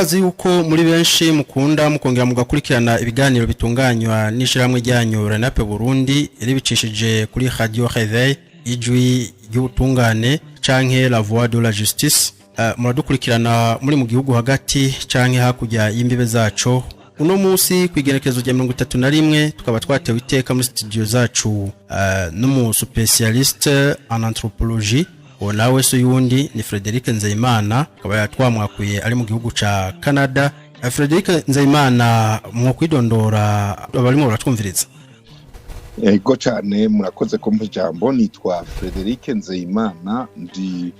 turazi yuko muri benshi mukunda mukongera mugakurikirana ibiganiro bitunganywa n'ishiramwe ryanyu RENAPE-BURUNDI ribicishije kuri Radio Réveil ijwi ry'ubutungane canke la voix de la justice. Muradukurikirana muri mu gihugu hagati canke hakurya y'imbibe zacu. Uno munsi kwigerekezo rya 31 tukaba twatewe iteka muri studio zacu n'umu specialiste en anthropologie nawe so yundi ni Frederic Nzeyimana akaba yatwamwakuye ari mu gihugu ca Canada. Frederic Nzeyimana mwo kwidondora abarimo baratwumviriza. Ego cyane murakoze kumpa ijambo. Nitwa Frederic Nzeyimana, ndi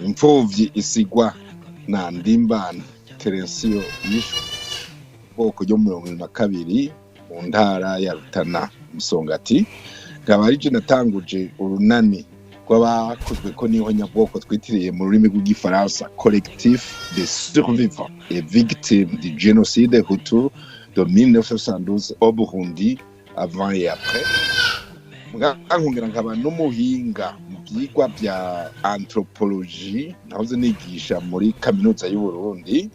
imfuvyi isigwa na Ndimbana Terensio yishu boko ryo 22 mu ntara ya Rutana Musongati. Ngaba ari je natanguje urunani rw'abakozwe ko niho nyabwoko twitiriye mu rurimi rw'igifaransa Collectif des survivants et victimes du génocide Hutu de 1972 au Burundi avant et après. Nkongera nkaba n'umuhinga mu byigwa bya anthropologie nahoze nigisha muri kaminuza y'u Burundi.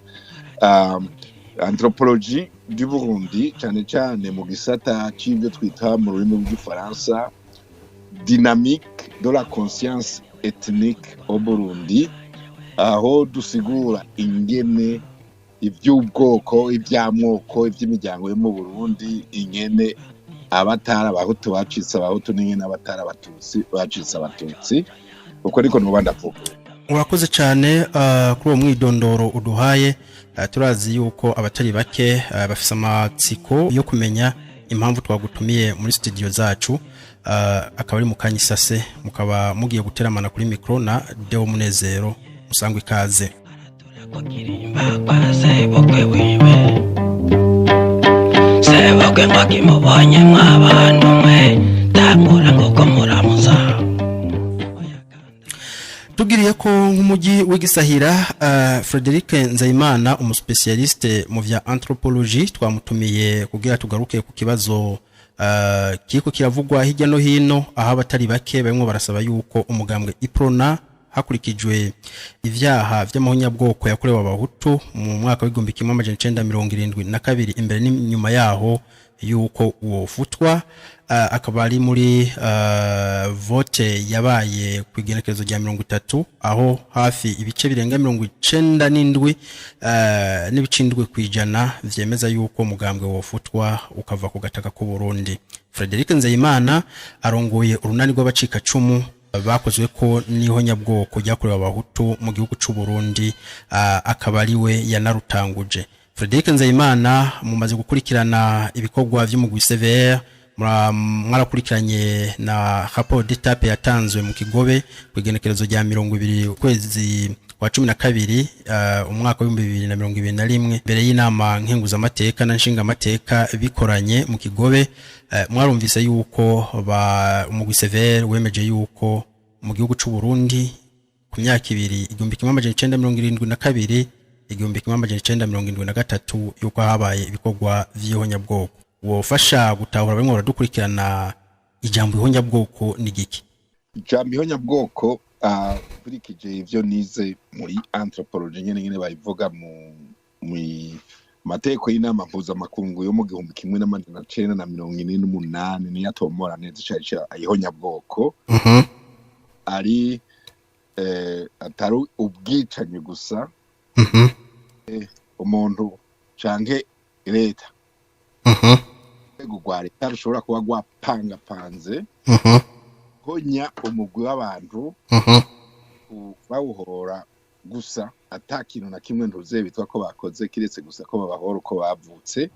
Anthropologie du Burundi cyane cyane mu gisata cy'ibyo twita mu rurimi rw'igifaransa dynamique de la conscience ethnique au Burundi, aho dusigura ingene iby'ubwoko, iby'amoko, iby'imiryango yo mu Burundi, ingene abatara abahutu bacitse abahutu n'ingene abatara abatutsi bacitse abatutsi. Uko niko nubandavuga. Urakoze cyane kuri uwo mwidondoro uduhaye. Turazi yuko abatari bake bafise amatsiko yo kumenya impamvu twagutumiye muri studio zacu. Akaba ari mukanyisase mukaba mugiye guteramana kuri micro na Deo Munezero musangwe ikaze. Sebokwe mbakimubonye mwabantu mwe takura ngoko muramuza. Tugiriye ko nk'umugi w'igisahira Frederic Nzeyimana umuspecialiste mu vya anthropologie twamutumiye kugira tugaruke ku kibazo kiko kiravugwa hirya no hino aho abatari bake barimo barasaba yuko umugambwe Uprona hakurikijwe ivyaha vy'amahonyabwoko yakorewe abahutu mu mwaka w'igihumbi kimwe amajana 1972 imbere n'inyuma yaho yuko wofutwa. Akaba ari muri vote yabaye ku igenekerezo rya 30 aho hafi ibice birenga 97 n'ibicindwe kwijana vyemeza yuko umugambwe wofutwa ukava ku gataka ku Burundi. Frederic Nzeyimana arongoye urunani rw'abacika cumu bakozwe ko niho nyabwoko ryakorewe abahutu mu gihugu c'u Burundi, akaba ari we yanarutanguje. Frederic Nzeyimana mumaze gukurikirana ibikorwa vy'umugwi CVR, mwarakurikiranye na rapport d'étape yatanzwe mu Kigobe kugenekerezo rya 20 kwezi kwa 12 umwaka wa 2021 mbere y'inama nkenguza amateka na nshinga amateka bikoranye mu Kigobe. Mwarumvise yuko umugwi CVR wemeje yuko mu gihugu c'u Burundi ku myaka 2 igihumbi kimwe amajana 1972 igihumbi kimwe amajana 1973 yuko habaye ibikorwa vy'ihonyabwoko. Wofasha gutahura bamwe baradukurikirana ijambo ihonyabwoko ni giki? Ijambo ihonyabwoko kurikije ivyo nize muri anthropologie nyene bayivuga mu mateko y'inama mpuzamakungu yo mu gihumbi kimwe n'amajana 1948 niyo atomora neza cyane ihonyabwoko. Ari atari ubwicanyi gusa umuntu canke leta gugware tarushobora kuba gwapanga panze honya umugwi w'abantu bawuhora gusa atakintu na kimwe ntuze bitwa ko bakoze kiretse gusa ko babahora uko bavutse.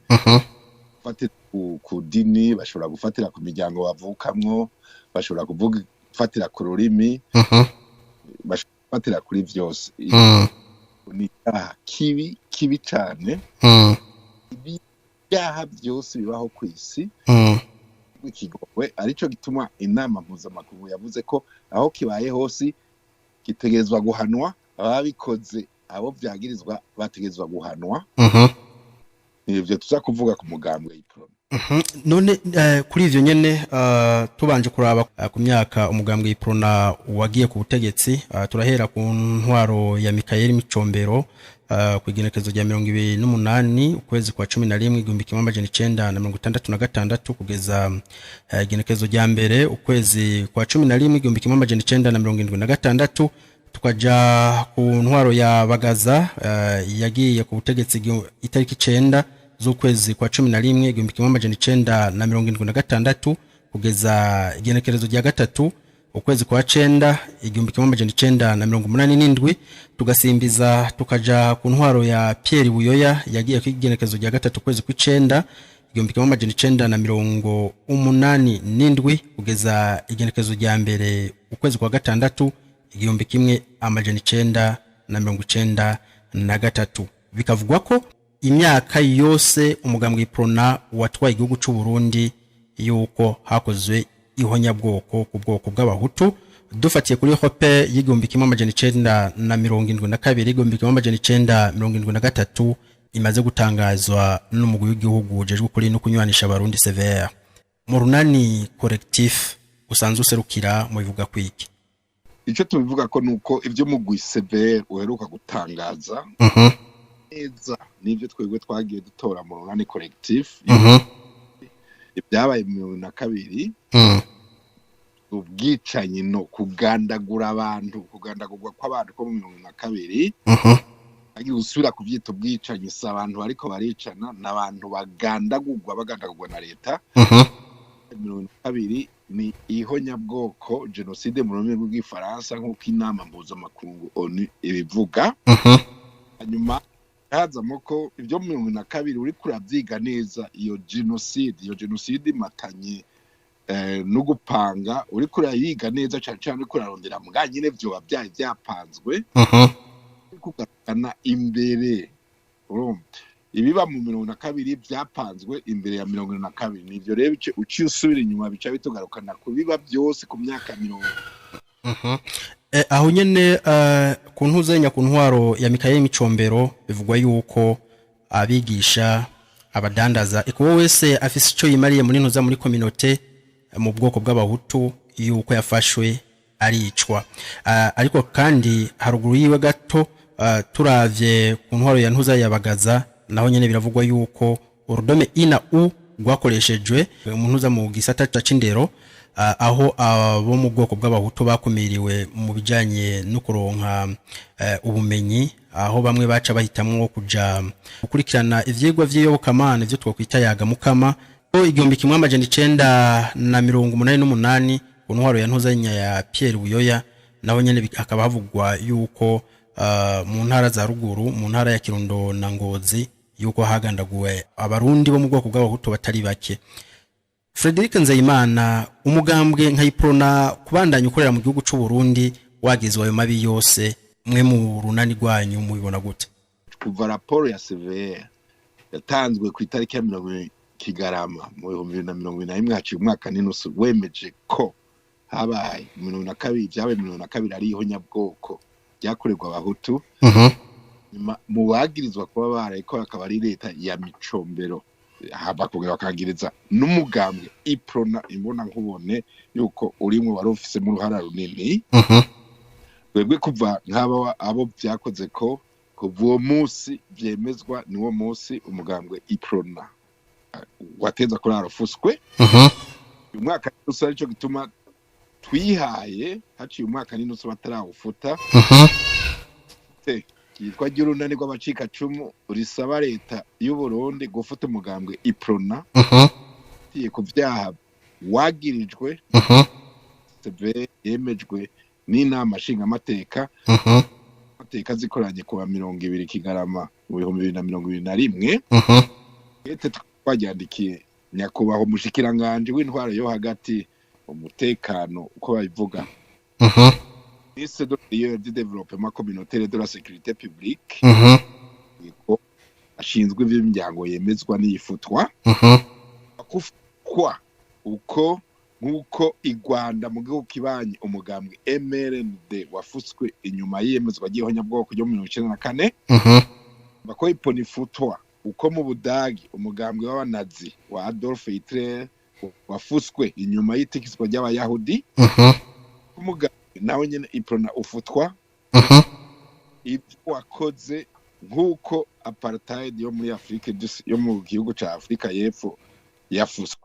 Fatira ku dini, bashobora gufatira ku miryango bavukamwo, bashobora gufatira ku rurimi, bashobora gufatira kuri vyose. Ni kibi cyane. Ibyaha byose bibaho ku isi w'ikigowe arico gituma inama mpuzamakungu yavuze ko aho kibaye hose gitegerezwa guhanwa, ababikoze abo byagirizwa bategerezwa guhanwa. Nivyo tuza kuvuga ku mugambwe Uprona. None kuri ivyo nyene tubanje kuraba ku myaka umugambwe Uprona wagiye ku butegetsi, turahera ku ntwaro ya Michael Micombero ku igenekerezo rya 28 ukwezi kwa 11 igihumbi kimwe amajana 966 kugeza igenekerezo rya mbere ukwezi kwa 11 igihumbi kimwe amajana 976 tukaja ku ntwaro ya Bagaza yagiye ku butegetsi itariki 9 z'ukwezi kwa 11 igihumbi kimwe amajana 976 kugeza igenekerezo rya gatatu ukwezi kwa 9 igihumbi kimwe amajana 987 tugasimbiza tukaja ku ntwaro ya Pierre Buyoya yagiye ku igenekerezo rya gatatu ukwezi kwa 9 igihumbi kimwe amajana 987 kugeza igenekerezo rya mbere ukwezi kwa gatandatu igihumbi kimwe amajana 993 bikavugwa ko imyaka yose umugambwe Uprona watwaye igihugu cy'u Burundi yuko hakozwe ihonyabwoko ku bwoko bw'abahutu dufatiye kuri hope y'igihumbi kimwe amajana 972 igihumbi kimwe amajana 973 imaze gutangazwa n'umugwi w'igihugu ujejwe kuri no kunywanisha abarundi severe mu runani collectif usanzwe userukira mu bivuga kwiki. Icyo tubivuga ko nuko ibyo mugwi severe uheruka gutangaza neza nibyo twebwe twagiye dutora mu runani collectif ibyabaye mu 2022 ubwicanyi no kugandagura abantu kugandagurwa kw'abantu ko mu 2022 agiye usubira kuvyita ubwicanyi s'abantu ariko baricana n'abantu bagandagurwa na leta mu 2022 ni ihonyabwoko genocide mu rurimi rw'igifaransa nk'uko inama mpuzamakungu ONU ibivuga. Hanyuma hazamo ko ibyo mu 2022 uri kurabyiga neza iyo genocide matanye no gupanga uri kurayiga neza cyane uri kurarondera mbwa nyine byo byapanzwe kugaragana imbere urumva ibiba mu 2022 byapanzwe imbere ya 2022 nivyo rero uci usubira inyuma bica bitugarukana kubiba byose ku myaka 40 aho nyene ku ntuzenya ku ntwaro ya Mikaye Micombero bivugwa yuko abigisha abadandaza iko wese afise ico yimariye muri ntuza muri communauté mu bwoko bw'abahutu yuko yafashwe aricwa ariko kandi haruguru yiwe gato turavye ku ntwaro ya ntuza ya Bagaza naho nyene biravugwa yuko urudome ina u rwakoreshejwe mu ntuza mu gisata c'indero aho abo mu bwoko bw'abahutu bakumiriwe mu bijanye no kuronka ubumenyi aho bamwe baca bahitamwo kuja gukurikirana ivyigwa vy'iyobokamana ivyo twokwita yaga mukama igihumbi kimwe amajana 988 ku ntwaro ya ntuzanya ya Pierre Buyoya naho nyene akaba havugwa yuko mu ntara za ruguru mu ntara ya Kirundo na Ngozi yuko hagandaguwe abarundi bo mu bwoko bw'abahutu batari bake. Frederic Nzeyimana umugambwe nka Uprona kubandanya ukorera mu gihugu cy'u Burundi wagizwe ayo mabi yose mwe mu runani rwanyu mubibona gute? Kuva raporo ya severe yatanzwe ku itariki ya 20 Kigarama mu 2021 haciye umwaka n'inusu wemeje ko habaye 2022 byabaye 2022 ari ihonyabwoko byakorerwa abahutu mu bagirizwa kuba barayiko akaba ari leta ya Micombero bakubwira bakagiriza n'umugambwe Uprona imbona nkubone yuko urimwe wari ufise mu ruhara runini webwe kuva nk'aba abo byakoze ko kuva munsi byemezwa niwo munsi umugambwe Uprona wateza kuri Irafuswe umwaka usari cyo gituma twihaye haciye umwaka n'inusu batarawufuta yitwa ry'urunani rw'abacika cumu risaba leta y'u Burundi gufuta umugambwe Uprona ku byaha wagirijwe yemejwe n'inama nshingamateka amateka zikoranye kuwa 20 Kigarama mu 2021 leta twajandikiye nyakubaho mushikiranganje w'intwaro yo hagati umutekano uko babivuga ministre de développement communautaire de la sécurité publique ashinzwe iby'imiryango yemezwa n'iyifutwa akufwa uko nkuko igwanda mu gihugu kibanye umugambwe MRND wafutswe inyuma yemezwa ry'ihonyabwoko ryo mu 1994 bako iponi futwa uko mu Budagi umugambwe w'abanazi wa Adolf Hitler wafutswe inyuma y'itikiswa ry'abayahudi umugambwe nawe nyene Uprona ufutwa ibyo wakoze nk'uko apartheid yo muri Afrika yo mu gihugu ca Afrika y'Epfo yafuswe.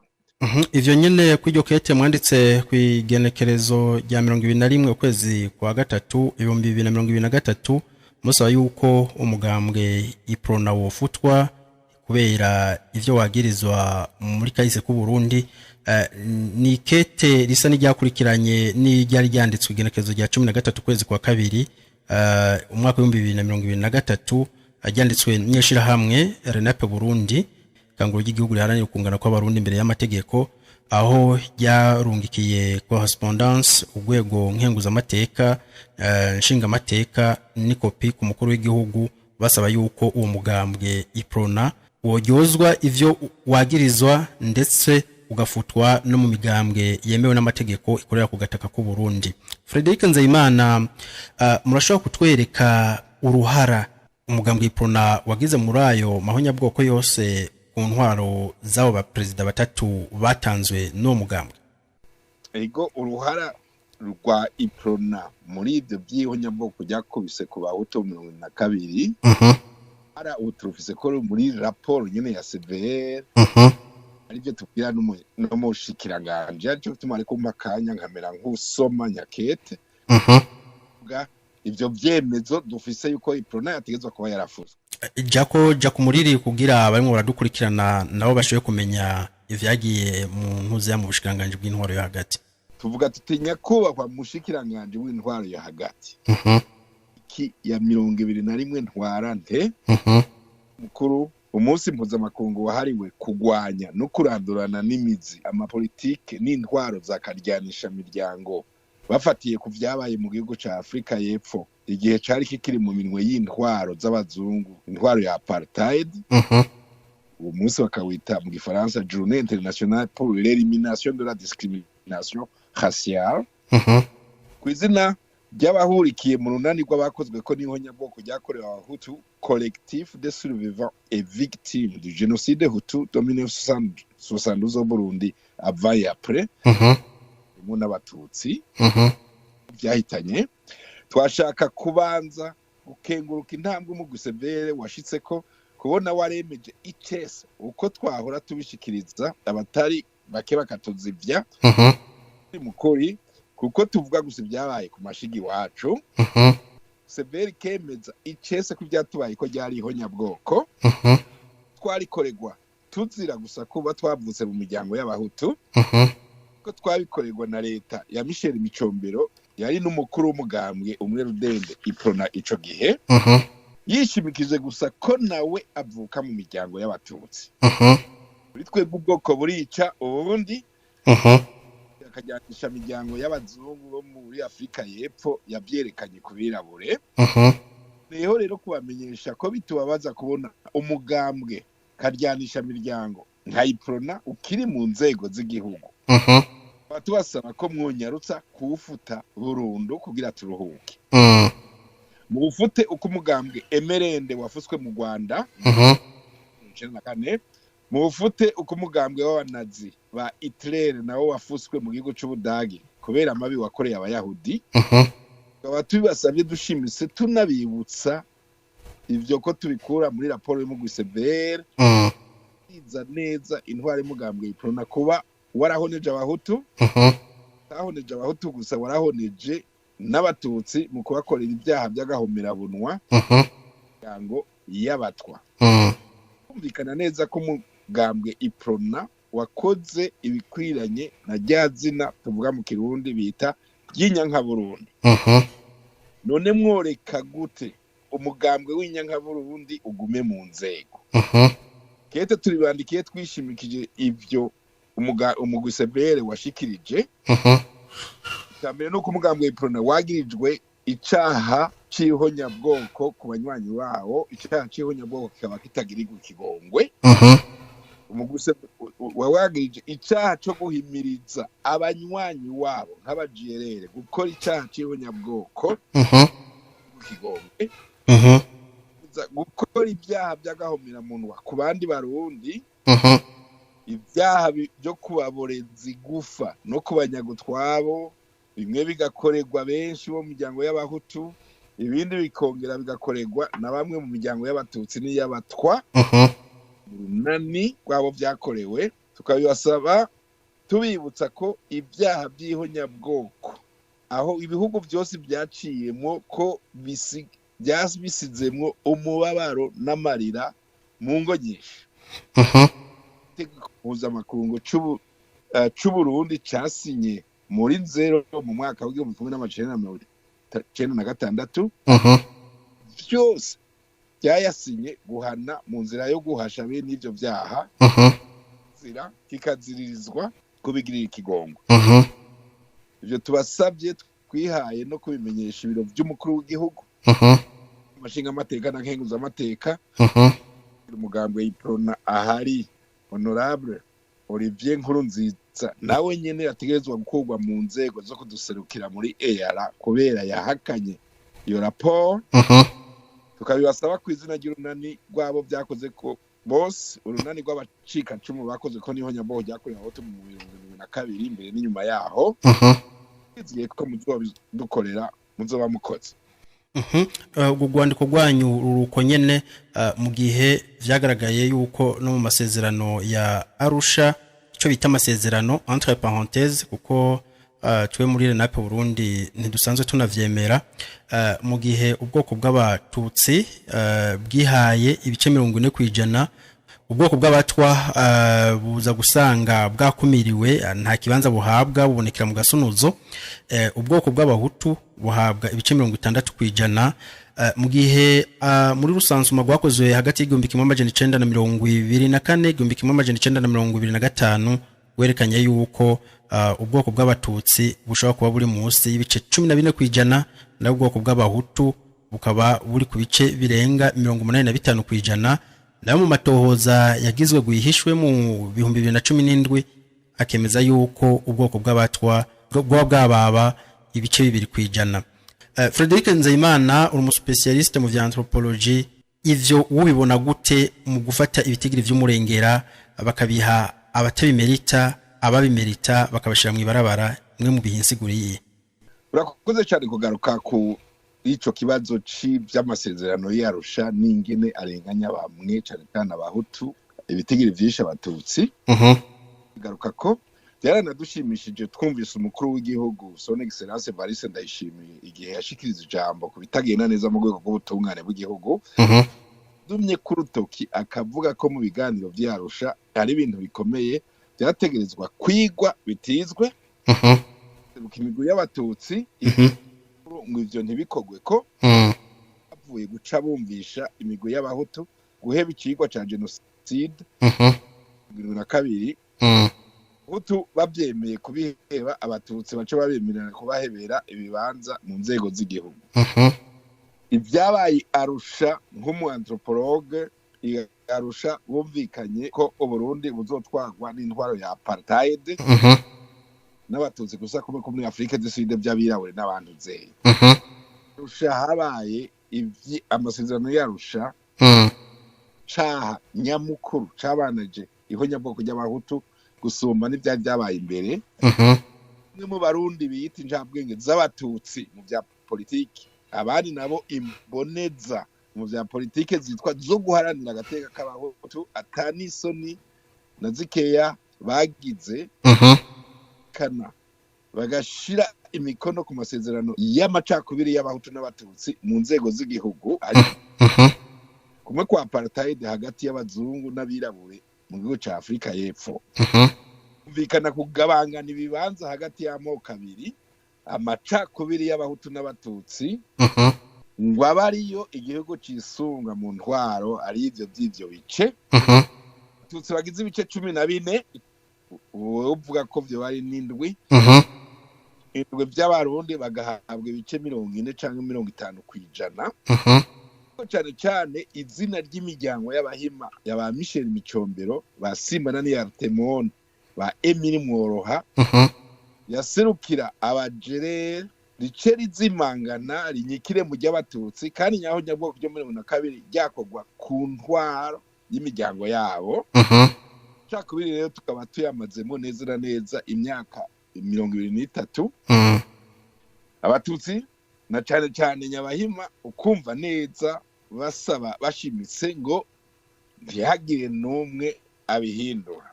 Ivyo nyene kw'iryo kete mwanditse kw'igenekerezo rya 2021 ukwezi kwa gatatu 2023 musaba yuko umugambwe Uprona wofutwa kubera ivyo wagirizwa muri kahise ku Burundi. Ni kete risa n'iryakurikiranye n'iryari ryanditswe igenekerezo rya 13 kwezi kwa kabiri umwaka wa 2023 ryanditswe n'ishira hamwe RENAPE-BURUNDI kanguru ry'igihugu riharanira kungana kw'abarundi imbere y'amategeko, aho yarungikiye correspondance urwego nkenguza amateka nshinga amateka n'ikopi ku mukuru w'igihugu basaba yuko uwo mugambwe Uprona woryozwa ivyo wagirizwa ndetse ugafutwa no mu migambwe yemewe n'amategeko ikorera ku gataka ku Burundi. Frederic Nzeyimana, murashobora kutwereka uruhara umugambwe Uprona wagize muri ayo mahonyabwoko yose ku ntwaro z'abo ba president batatu batanzwe no mugambwe? Ego uruhara rwa Uprona muri ivyo byihonyabwoko byakubise ku bahutu 2022 ara utrufise ko muri raporo nyene ya CVR arivyo tubwira no mushikiranganje cyo tumare ko makanya nkamera nk'usoma nyakete ivyo vyemezo dufise yuko Uprona yategezwa kuba yarafuzwe. Jako muriri kugira abarimo baradukurikirana nabo bashoye kumenya ivyagiye mu ntuze ya mu bushikiranganje bw'intwaro yo hagati. Tuvuga tutinya kuba kwa mushikiranganje w'intwaro yo hagati iki ya 2021 ntwara nte mukuru umunsi mpuzamakungu wahariwe kugwanya no kurandurana n'imizi amapolitike n'intwaro zakaryanisha miryango bafatiye ku vyabaye mu gihugu ca Afrika y'Epfo igihe cari kikiri mu minwe y'intwaro z'abazungu, intwaro ya apartheid. Uwo munsi bakawita mu Gifaransa Journée internationale pour l'élimination de la discrimination raciale. Kwizina ry'abahurikiye mu runani rw'abakozwe ko n'ihonyabwoko ryakorewe abahutu, collectif des survivants et victimes du génocide hutu de 1972 au Burundi avant et après, mu n'abatutsi byahitanye. Twashaka kubanza gukenguruka intambwe mu gusevere washitse ko kubona waremeje icese uko twahora tubishikiriza abatari bake bakatuzivya mukuri kuko tuvuga gusa byabaye ku mashigi wacu. Severe kemeza icese ko byatubaye ko ryari ihonyabwoko twarikorerwa tuzira gusa kuba twavutse mu miryango y'abahutu ko twabikorerwa na leta ya Michel Micombero yari n'umukuru w'umugambwe umwe rudende Uprona ico gihe yishimikije gusa ko nawe avuka mu miryango y'abatutsi. Kuri twebwe ubwoko burica ubundi akajyanisha miryango y'abazungu bo muri Afrika y'Epfo yabyerekanye kubirabure. Neho rero kubamenyesha ko bitubabaza kubona umugambwe karyanisha miryango nka Uprona ukiri mu nzego z'igihugu. Batubasaba ko mwonyarutsa kuwufuta burundu kugira turuhuke. Mu bufute uko umugambwe emerende wafuswe mu Rwanda 1994, mu bufute uko umugambwe w'abanazi ba Hitler nawo wafuswe mu gihugu c'Ubudagi kubera amabi wakoreye abayahudi. Tukaba tubasabye dushimise tunabibutsa ivyo ko tubikura muri raporo y'umugwi CVR iza neza intwari y'umugambwe Uprona kuba warahoneje abahutu, tahoneje abahutu gusa warahoneje n'abatutsi mu kubakorera ibyaha by'agahomerabunwa yango y'abatwa. Kumvikana neza ko umugambwe Uprona wakoze ibikwiranye na ryazina tuvuga mu Kirundi bita ry'inyankaburundi. None mworeka gute umugambwe w'inyankaburundi ugume mu nzego? Kete turibandikiye twishimikije ivyo umugwi CVR washikirije. Tambere no kumugambwe Uprona wagirijwe icaha c'ihonyabwoko ku banywanyi bawo, icaha c'ihonyabwoko kikaba kitagirirwa ikigongwe. Umugwi wawagirije icaha co guhimiriza abanywanyi wabo nk'abajerere gukora icaha c'ihonyabwoko ikigongwe. Gukora ibyaha by'agahomeраmunwa ku bandi barundi, ibyaha byo kubaboreza igufa no kubanyagutwabo bimwe bigakorerwa benshi bo mu miryango y'abahutu, ibindi bikongera bigakorerwa na bamwe mu miryango y'abatutsi n'iy'abatwa urunani rwabo byakorewe tukabibasaba tubibutsa ko ibyaha by'ihonyabwoko aho ibihugu byose byaciyemo ko bisizemwo umubabaro n'amarira mu ngo nyinshi mpuzamakungu c'Uburundi casinye muri nzero mu mwaka w'igihumbi kimwe n'amajana cenda na gatandatu byose byayasinye guhana mu nzira yo guhasha bene ivyo vyaha zira kikaziririzwa kubigirira ikigongo ivyo tubasabye twihaye no kubimenyesha ibiro by'umukuru w'igihugu amashinga amateka na nkenguza amateka umugambwe Uprona ahari honorable Olivier Nkurunziza nawe nyene yategerezwa gukorwa mu nzego zo kuduserukira muri EAR kubera yahakanye iyo raporo tukabibasaba ku izina ry'urunani rwabo byakoze ko bose urunani rw'abacika cumu bakoze ko niho nyambo ryakorewe aho mu 2022 imbere n'inyuma yaho iziye ko dukorera muzoba mukoze ubwo rwandiko rwanyu ruruko nyene mu gihe vyagaragaye yuko no mu masezerano ya Arusha ico bita amasezerano entre parenthèses kuko twe muri RENAPE-BURUNDI ntidusanzwe tunavyemera mu gihe ubwoko bw'abatutsi bwihaye ibice 40% ubwoko bw'abatwa buza gusanga bwakumiriwe nta kibanza buhabwa bubonekera mu gasunuzo ubwoko bw'abahutu buhabwa ibice 60% mu gihe muri rusansuma rwakozwe hagati y'igihumbi kimwe amajana 1924 igihumbi kimwe amajana 1925 werekanye yuko ubwoko bw'abatutsi bushobora kuba buri munsi y'ibice 14% na ubwoko bw'abahutu bukaba buri ku bice birenga 85%. Nayo mu matohoza yagizwe guhishwe mu 2017 akemeza yuko ubwoko bw'abatwa bwababa ibice 2%. Frederic Nzeyimana uri umuspecialiste mu vya anthropologie ivyo ubibona gute mu gufata ibitigiri vy'umurengera bakabiha abatabimerita ababimerita bakabashira mu ibarabara imwe mu bihinsiguriye? Urakoze cyane kugaruka ku ico kibazo cy'amasezerano y'Arusha n'ingene arenganya bamwe cyane cyane abahutu ibitigiri vyinshi abatutsi garuka ko byaranadushimishije twumvise umukuru w'igihugu Son Excellence Evariste Ndayishimiye igihe yashikiriza ijambo ku bitagenda neza mu rwego rw'ubutungane bw'igihugu dumye ku rutoki akavuga ko mu biganiro vy'Arusha hari ibintu bikomeye byategerezwa kwigwa bitizwe imigwi y'abatutsi ngo ivyo ntibikogwe ko avuye guca bumvisha imigwi y'abahutu guheba ikigwa ca genocide 2022 Hutu babyemeye kubiheba abatutsi bace babemerera kubahebera ibibanza mu nzego z'igihugu ibyabaye Arusha nk'umu anthropologue Arusha bumvikanye ko Uburundi buzotwagwa n'intwaro ya apartheid n'abatutsi gusa kumwe muri Afrika du Sud by'abirabure n'abanduze Arusha habaye amasezerano y'Arusha caha nyamukuru cabanaje ihonyabwoko ry'abahutu gusumba n'ibyari byabaye imbere mwe mu barundi biyita injabwenge z'abatutsi mu bya politiki abandi nabo imboneza mu bya politike zitwa zo guharanira agateka k'abahutu atanisoni na zikeya bagize kana bagashira imikono ku masezerano y'amacakubiri y'abahutu n'abatutsi mu nzego z'igihugu kumwe kwa apartheid hagati y'abazungu n'abirabure mu gihugu ca Afrika y'Epfo umvikana kugabangana ibibanza hagati y'amoko abiri amacakubiri y'abahutu n'abatutsi ngo abariyo igihugu cisunga mu ntwaro ari ivyo by'ivyo bice abatutsi bagize ibice 14 uvuga ko byo bari n'indwi indwi by'abarundi bagahabwa ibice 40 canke 50% cyane cyane izina ry'imiryango y'abahima yaba Michel Micombero ba Simbana ni Artemon ba Emile Mworoha yaserukira abajerere rice rizimangana rinyikire mu ry'abatutsi kandi nyaho nyabwoko byo 2022 ryakogwa ku ntwaro y'imiryango yabo cyakubiri rero tukaba tuyamazemo neza imyaka 23 abatutsi na cyane cyane Nyabahima ukumva neza basaba bashimitse ngo ntihagire n'umwe abihindura.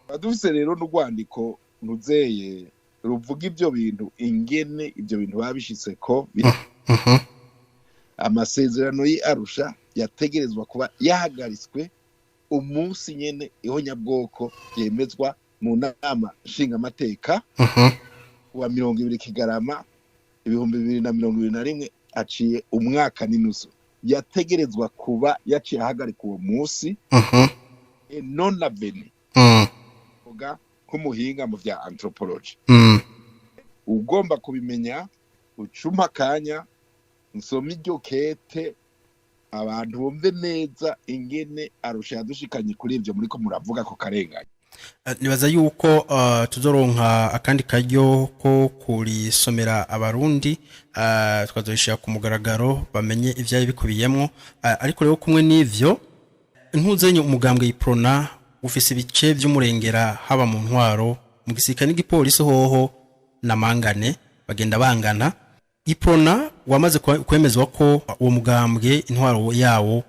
Badufise rero n'urwandiko ruzeye ruvuga ibyo bintu ingene ibyo bintu babishitse ko amasezerano y'Arusha yategerezwa kuba yahagaritswe umunsi nyene ihonyabwoko yemezwa mu nama nshingamateka wa 20 Kigarama 2021 aciye umwaka n'inusu. Yategerezwa kuba yaciye ahagarika uwo munsi non aveni uga kumuhinga mu vya anthropology. Ugomba kubimenya ucuma kanya nsoma iryo kete abantu bumve neza ingene Arusha yadushikanye kuri ivyo muri ko muravuga ko karenganye. Nibaza yuko tuzoronka akandi karyo ko kurisomera abarundi twazoshira ku mugaragaro bamenye ivyaye bikubiyemwo, ariko rero kumwe n'ivyo ntuzenye umugambwe Uprona ufise ibice vy'umurengera haba mu ntwaro mu gisika n'igipolisi hoho na mangane bagenda bangana. Uprona wamaze kwemezwa ko uwo mugambwe intwaro yawo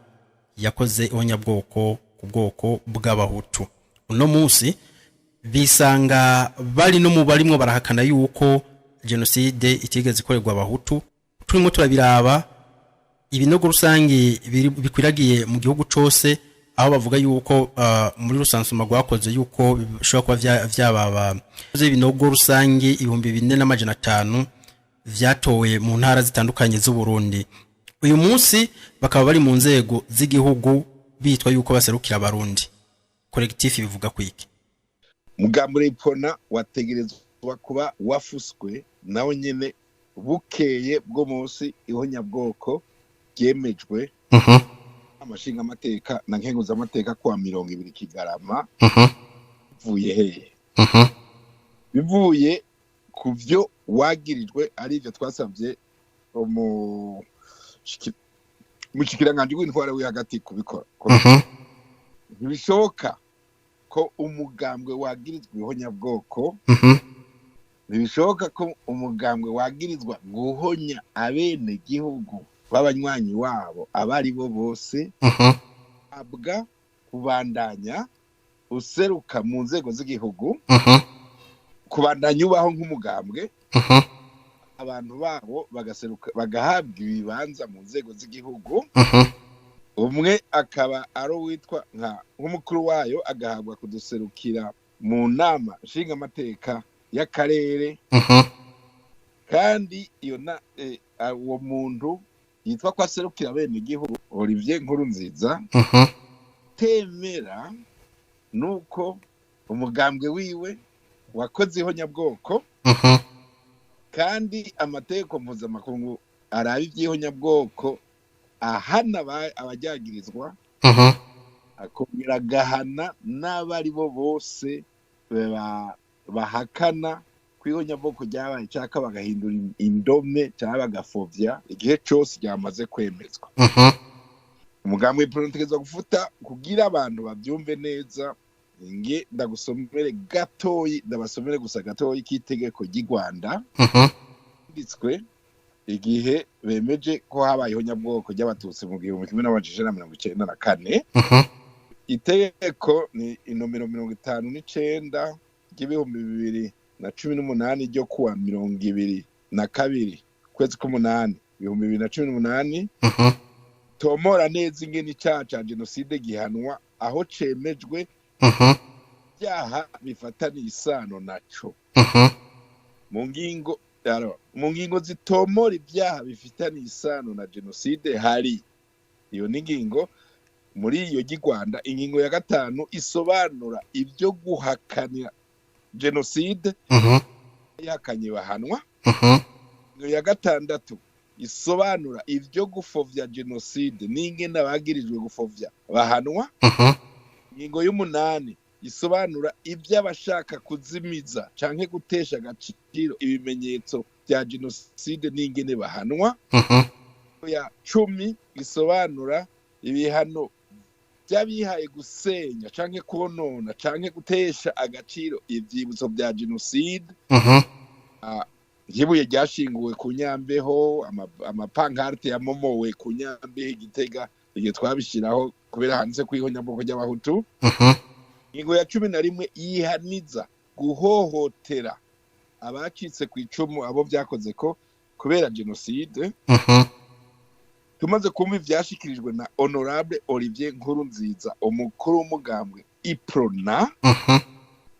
yakoze ihonyabwoko ku bwoko bw'abahutu. Uno munsi bisanga bari no mu barimwo barahakana yuko genocide itigeze ikorerwa abahutu. Turimo turabiraba ibinogo rusangi bikwiragiye mu gihugu cose, aho bavuga yuko muri rusansuma rwakoze yuko bishobora kuba vyababa ibinogo rusangi 2450 vyatowe mu ntara zitandukanye z'u Burundi. Uyu munsi bakaba bari mu nzego z'igihugu bitwa yuko baserukira abarundi. Collectif bivuga kwiki Mugambwe Uprona wategerezwa kuba wafuswe nawo nyene bukeye bwo munsi ihonyabwoko byemejwe amashinga amateka na nkenguza amateka kwa 20 Kigarama. Bivuye heye bivuye kuvyo wagirijwe ari byo twasavye mu shikiranganje w'intwara we hagati kubikora. Ntibishoboka ko umugambwe wagirizwa ihonyabwoko, ntibishoboka ko umugambwe wagirizwa guhonya abene gihugu b'abanywanyi wabo abari bo bose abwa kubandanya useruka mu nzego z'igihugu, kubandanya ubaho nk'umugambwe, abantu babo bagaseruka bagahabwa ibibanza mu nzego z'igihugu. Umwe akaba ari witwa nk'umukuru wayo agahabwa kuduserukira mu nama nshinga amateka y'akarere, kandi iyo uwo muntu yitwa ko aserukira bene igihugu Olivier Nkurunziza temera nuko umugambwe wiwe wakoze ihonyabwoko, kandi amategeko mpuzamakungu arabi iby'ihonyabwoko ahana abajyagirizwa akongera gahana n'abari bo bose bahakana kwihonyabwoko ryabaye cyaka bagahindura indome cyangwa bagafovya igihe cyose ryamaze kwemezwa. Umugambwe Uprona utegerezwa gufuta kugira abantu babyumve neza. Nge ndagusomere gatoyi, ndabasomere gusa gatoyi k'itegeko ry'i Rwanda nditswe igihe bemeje ko habaye ihonyabwoko ry'abatutsi mu 1994. Itegeko ni inomero 59 ry'ibihumbi 2018 ryo kuwa 22 kwezi k'umunani 2018 tomora neza ingene icyaha ca genocide gihanwa aho cemejwe byaha bifataniye isano naco. Mu ngingo zitomora ibyaha bifitaniye isano na genocide hari iyo n'ingingo muri iyo ry'i Rwanda. Ingingo ya 5 isobanura ibyo guhakanira genocide yakanye bahanwa. Ingingo ya 6 isobanura ibyo gufovya genocide n'ingene abagirijwe gufovya bahanwa. Ingingo y'umunani isobanura iby'abashaka kuzimiza canke gutesha agaciro ibimenyetso bya genocide n'ingene bahanwa. Ya 10 isobanura ibihano by'abihaye gusenya canke konona canke gutesha agaciro ivyibutso bya genocide. ibuye ryashinguwe ku Nyambeho, amapankarte yamomowe ku Nyambeho Igitega, igihe twabishiraho kubera handitse kwihonyabwoko ry'abahutu. Ingo ya 11 yihaniza guhohotera abacitse ku icumu abo byakoze ko kubera genocide. Tumaze kumva ivyashikirijwe na Honorable Olivier Nkurunziza, umukuru w'umugambwe Uprona,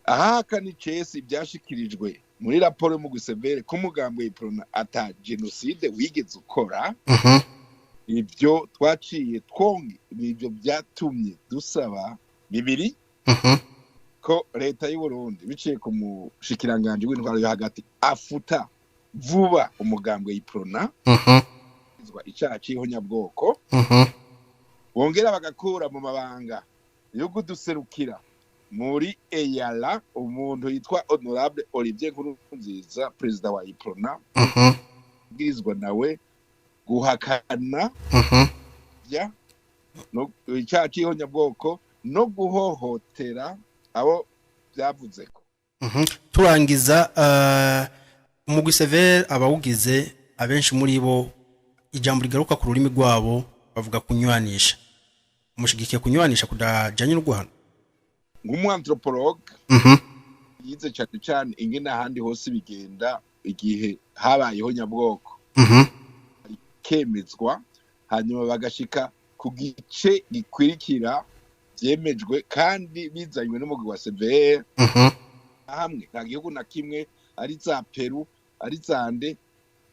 ahakana icesi ivyashikirijwe muri raporo mu gusevere ko umugambwe Uprona ata genocide wigeze ukora. Ibyo twaciye twonge, ibyo byatumye dusaba bibiri ko leta y'u Burundi biciye ku mushikiranganje w'intwaro yo hagati afuta vuba umugambwe Uprona icyaha cy'ihonyabwoko, bongera bagakura mu mabanga yo kuduserukira muri EYALA umuntu yitwa Honorable Olivier Nkurunziza, perezida wa Uprona, bwirizwa nawe guhakana no icyaha cy'ihonyabwoko no guhohotera abo byavuze ko. Turangiza umugwi severe abawugize abenshi muri bo ijambo rigaruka ku rurimi rwabo bavuga kunywanisha. Umushigikiye kunywanisha kudajanye no guhana nk'umwanthropologue yize cyane ingene ahandi hose bigenda igihe habayeho nyabwoko kemezwa hanyuma bagashika ku gice gikwirikira byemejwe kandi bizanywe n'umugwi wa severe. Hamwe nta gihugu na kimwe ari za Peru, ari zande,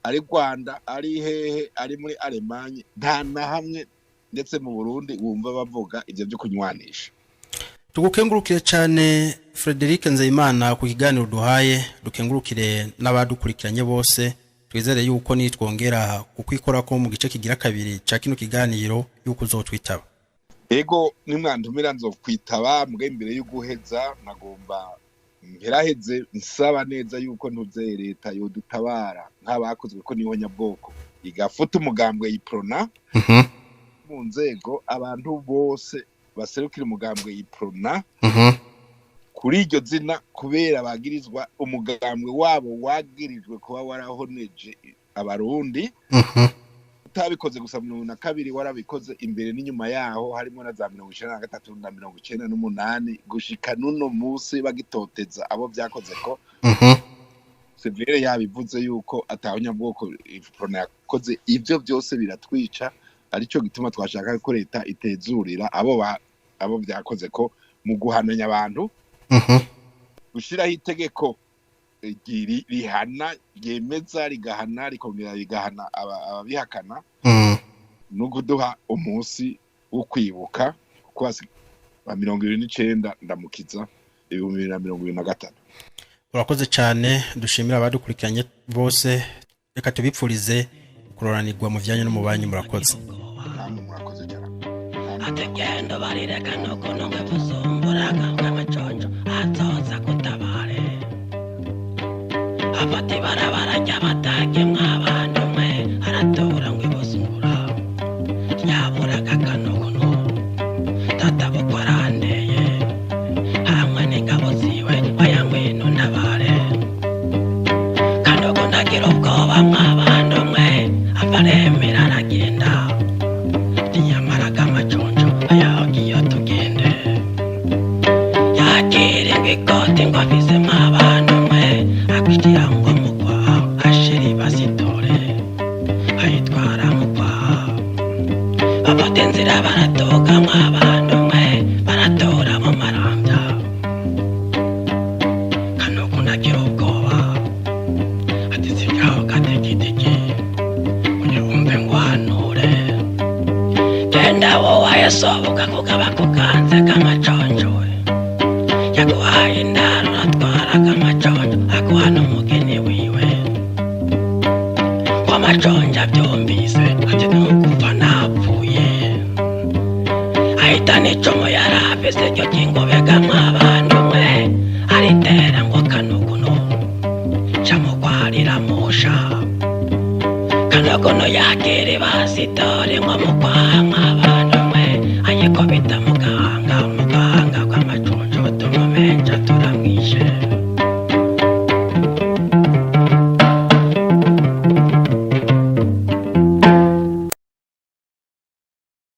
ari Rwanda, ari hehe, ari muri Alemanye, nta na hamwe ndetse mu Burundi wumva bavuga ivyo byo kunywanisha. Tugukengurukire cyane Frederic Nzeyimana ku kiganiro duhaye, dukengurukire n'abadukurikiranye bose. Twizere yuko nitwongera kukwikora ko mu gice kigira kabiri ca kino kiganiro yuko uzotwitaba. Ego nimwantumira nzo kwitaba mbwe imbere yo guheza nagomba mperaheze nsaba neza yuko ntuze leta yo dutabara nk'abakozwe ko n'ihonyabwoko igafuta umugambwe Uprona mu nzego abantu bose baserukira umugambwe Uprona kuri iryo zina kubera bagirizwa umugambwe wabo wagirijwe kuba warahoneje abarundi. Utabikoze gusa mu na kabiri warabikoze imbere n'inyuma yaho harimo na za 1993 na 1998 gushika nuno musi bagitoteza abo byakoze ko. Severe yabivuze yuko atahonyabwoko Uprona yakoze ivyo byose biratwica, arico gituma twashaka ko leta itezurira abo byakoze ko mu guhananya abantu, gushiraho itegeko rihana ryemeza rigahana rikongera rigahana ababihakana no kuduha umunsi wo kwibuka kwasi wa 29 ndamukiza 2023. Urakoze cyane, dushimira abadukurikiranye bose, reka tubipfurize kuroranirwa mu vyanye no mu banyi. Murakoze. Murakoze cyane. Ategendo barireka no kononge vuzumbura nk'amaconjo atoza kutabare afati barabara ry'abatage mw'abantu mwe aratora ngo ibuzungura ryaburaga kanogono tatabukwarandeye hamwe n'ingabo ziwe bayangwino ntabare kanogo ndagira ubwoba mw'abantu mwe aparemera aragenda ntiyamaraga amaconjo ayagiye tugende yakire ngikote ngo afise mw'abantu mwe akwigira ngo mugwa ashiri basitore ayitwara mugwa bafata inzira baratoka mw'abantu mwe baratora mu marambya kanogo ndagira ubwoba ati sibyaho katekiteki uyumve ngo hanure genda wowe yasohoka kugaba kuganze k'amaconjowe yaguhaye indaro natwara k'amaconjo akuha n'umugeni wiwe w'amaconjo abyumvise ati nugupfa napfuye ahita n'icumu yarafise ryo ry'ingobega mw'abantu mwe aritera ngo kanogono camugwarira musha kanogono yakere basitore ngo mugwaha mw'abantu mwe ayikobita muganga kw'amaconjo tumumenja turamwishe